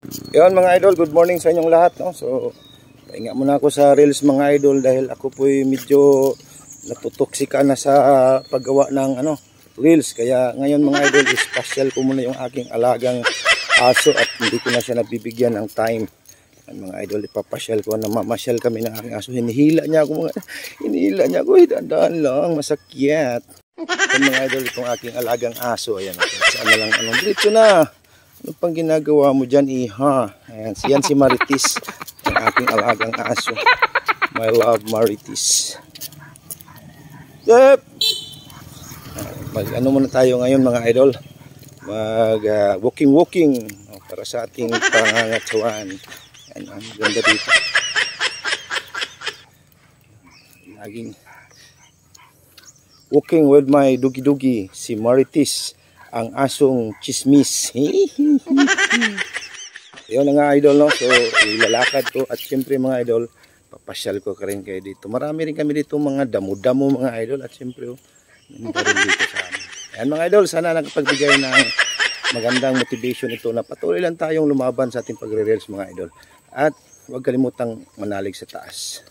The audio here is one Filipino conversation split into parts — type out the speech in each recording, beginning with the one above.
Yun mga idol, good morning sa inyong lahat, no? So, pahinga muna ako sa reels mga idol dahil ako po'y medyo natutoksika na sa paggawa ng reels. Kaya ngayon mga idol, special ko muna yung aking alagang aso at hindi ko na siya nabibigyan ng time. Yan, mga idol, ipapasyal ko na mamasyal kami ng aking aso. Hinihila niya ako dandaan lang, masakyat. Yan mga idol, itong aking alagang aso. Ayan, saan na lang, dito na. Ano pang ginagawa mo dyan, iha? Ayan, yan si Maritis, ang aking alagang aso. My love, Maritis. Yep! Mag-ano muna tayo ngayon mga idol. Walking para sa ating pangangatawan. Ayan, ang ganda dito. Laging walking with my dugi-dugi, si Maritis. Ang asong chismis. Yun na nga idol, no? So ilalakad ko at syempre mga idol, papasyal ko ka rin kayo dito. Marami rin kami dito mga damo-damo mga idol at syempre rin dito sa amin. Ayan mga idol, sana nakapagbigay ng magandang motivation ito na patuloy lang tayong lumaban sa ating pagre-reels mga idol. At huwag kalimutang manalig sa taas.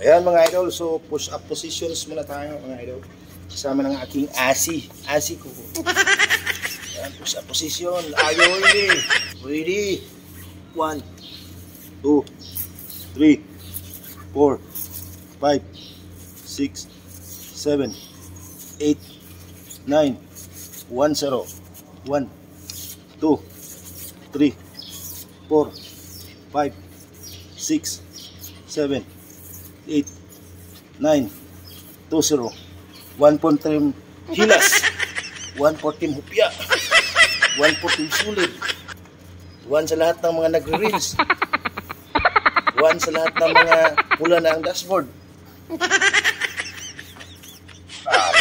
Ayan mga idol, so push up positions muna tayo mga idol. Kasama ng aking asi ko. Ayan, push up position. Ayaw ini. Ready. 1, 2, 3, 4, 5, 6, 7, 8, 9, 1, 0. 1, 2, 3, 4, 5, 6, 7, 8, 9, 2, 0. 1.3 hilas, 1.4 hupya, 1.4 sulit, 1 sa lahat ng mga nagre-reels, 1 sa lahat ng mga pula na ang dashboard.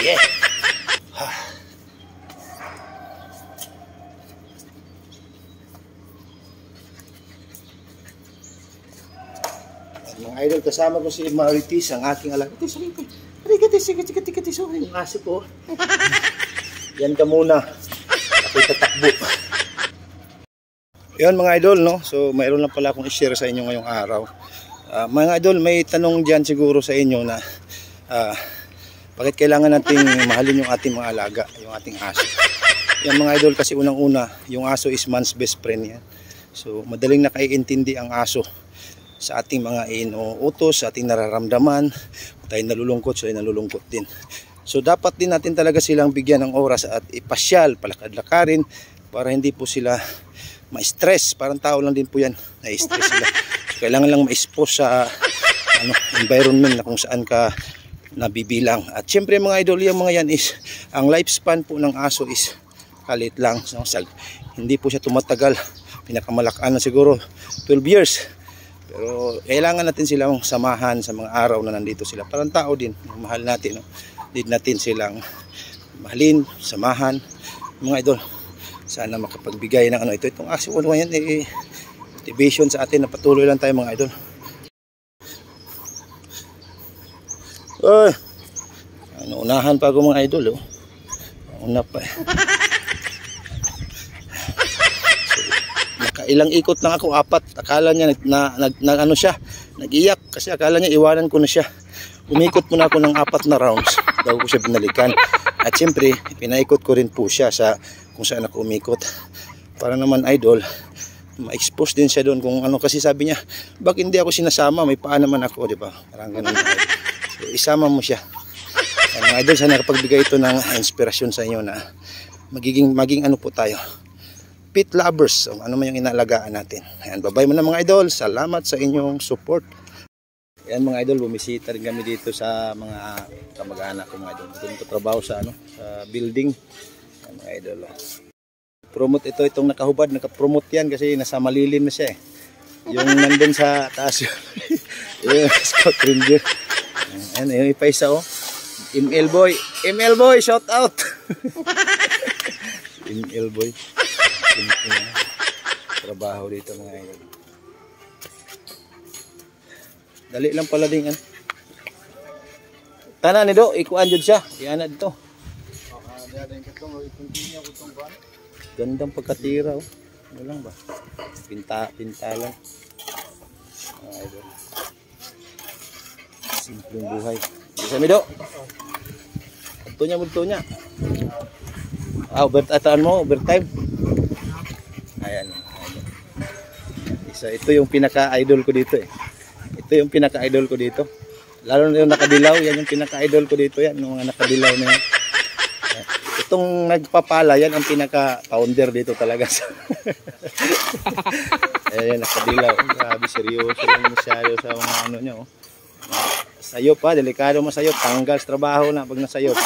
Yeah. Mga idol, kasama ko si Maritis, ang aking alaga. Tigatis, yung aso ko. Yan ka muna. Ako'y tatakbo. Yan mga idol, no? So mayroon lang pala akong i-share sa inyo ngayong araw. Mga idol, may tanong dyan siguro sa inyo na bakit kailangan nating mahalin yung ating mga alaga, yung ating aso. Yan mga idol, kasi unang-una, yung aso is man's best friend yan. So madaling nakaiintindi ang aso sa ating mga inuutos, sa ating nararamdaman. Tayo nalulungkot, so ay nalulungkot din. So dapat din natin talaga silang bigyan ng oras at ipasyal, palakad-lakarin para hindi po sila ma-stress. Parang tao lang din po yan, na-stress sila. So kailangan lang ma-expose sa environment na kung saan ka nabibilang. At syempre mga idol, yung mga yan is, ang lifespan po ng aso is kalit lang. So, hindi po siya tumatagal. Pinakamalakaan na siguro 12 years. Pero kailangan natin silang samahan sa mga araw na nandito sila. Parang tao din, mahal natin. No? Need natin silang mahalin, samahan. Mga idol, sana makapagbigay ng ito. Itong aso ko yan, motivation sa atin na patuloy lang tayo mga idol. Unahan pa ako mga idol. Una pa Ilang ikot lang ako, 4. Akala niya nag-iyak kasi akala niya iwanan ko na siya. Umikot muna ako ng 4 na rounds bago ko siya binalikan. At siyempre, pinaikot ko rin po siya sa kung saan ako umikot. Para naman idol, ma-expose din siya doon kung ano, kasi sabi niya, bakit hindi ako sinasama? May paa naman ako, di ba? Parang ganun. So, isama mo siya. Mga idol, sana nakapagbigay ito ng inspirasyon sa inyo na maging ano po tayo, pet lovers, ano man yung inalagaan natin. Ayan, bye-bye muna mga idol. Salamat sa inyong support. Ayan mga idol, bumisita rin kami dito sa mga kamag-anak ko mga idol. Dito trabaho sa sa building. Ayan, mga idol. Promote itong nakahubad, nakapromote yan kasi nasa malilim na siya eh. Yung nandun sa taas yung scout ranger. Ayan, yung ipaisa ML boy, shout out. ML boy. Trabaho dito mga idol. Dali lang pala din tanan ni do ikuan jud siya iana dito. Gandang pagkatira Ano lang ba? Pinta lang. Mga idol. Simpleng buhay. Bisa Mido. Multo niya. Ataan mo, overtime. Ayan. Ito yung pinaka-idol ko dito eh. Ito yung pinaka-idol ko dito. Lalo na yung nakadilaw, yan yung pinaka-idol ko dito yan, yung mga nakadilaw na yan. Itong nagpapala, yan ang pinaka-founder dito talaga. Ayan, nakadilaw. Grabe, seryoso lang masyado sa mga ano nyo. Sayop pa, delikado masayop. Tanggal sa trabaho na pag nasayop.